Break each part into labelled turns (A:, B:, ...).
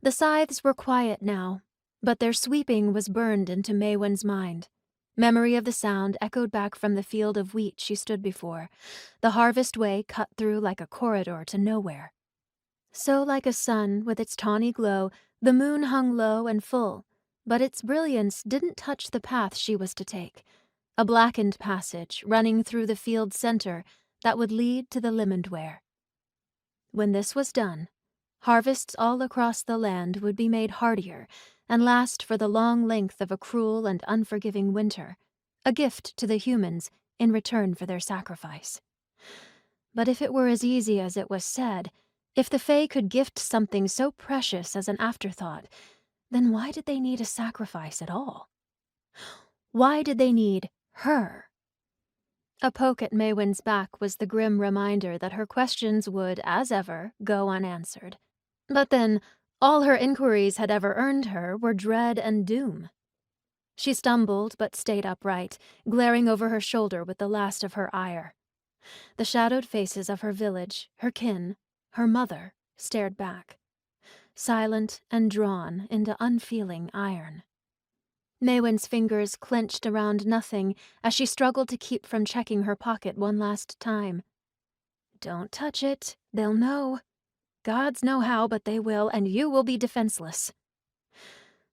A: The scythes were quiet now, but their sweeping was burned into Maewyn's mind. Memory of the sound echoed back from the field of wheat she stood before, the harvest way cut through like a corridor to nowhere. So like a sun with its tawny glow, the moon hung low and full, but its brilliance didn't touch the path she was to take, a blackened passage running through the field's center that would lead to the Limondware. When this was done, harvests all across the land would be made hardier and last for the long length of a cruel and unforgiving winter, a gift to the humans in return for their sacrifice. But if it were as easy as it was said, if the Fae could gift something so precious as an afterthought, then why did they need a sacrifice at all? Why did they need her? A poke at Maewyn's back was the grim reminder that her questions would, as ever, go unanswered. But then, all her inquiries had ever earned her were dread and doom. She stumbled but stayed upright, glaring over her shoulder with the last of her ire. The shadowed faces of her village, her kin, her mother, stared back, silent and drawn into unfeeling iron. Maewyn's fingers clenched around nothing as she struggled to keep from checking her pocket one last time. Don't touch it, they'll know. Gods know how, but they will, and you will be defenseless.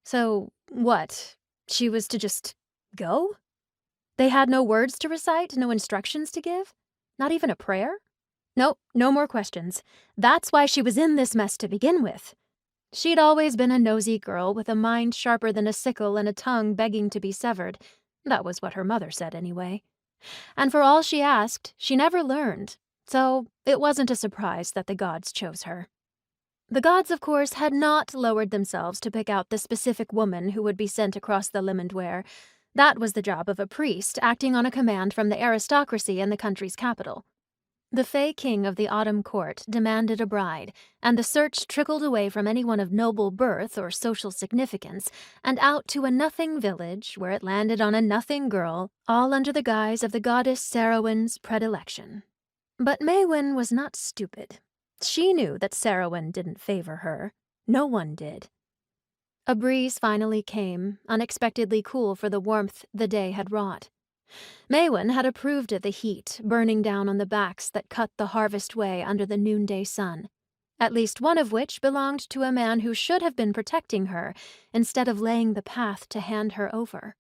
A: So, what? She was to just go? They had no words to recite, no instructions to give? Not even a prayer? Nope, no more questions. That's why she was in this mess to begin with. She'd always been a nosy girl with a mind sharper than a sickle and a tongue begging to be severed. That was what her mother said anyway. And for all she asked, she never learned, so it wasn't a surprise that the gods chose her. The gods, of course, had not lowered themselves to pick out the specific woman who would be sent across the Limondware. That was the job of a priest acting on a command from the aristocracy in the country's capital. The Fae King of the Autumn Court demanded a bride, and the search trickled away from anyone of noble birth or social significance and out to a nothing village where it landed on a nothing girl, all under the guise of the goddess Sarowyn's predilection. But Maewyn was not stupid. She knew that Sarowyn didn't favor her. No one did. A breeze finally came, unexpectedly cool for the warmth the day had wrought. Maewyn had approved of the heat burning down on the backs that cut the harvest way under the noonday sun, at least one of which belonged to a man who should have been protecting her instead of laying the path to hand her over.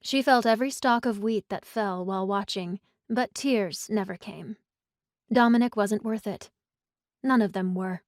A: She felt every stalk of wheat that fell while watching, but tears never came. Dominic wasn't worth it. None of them were.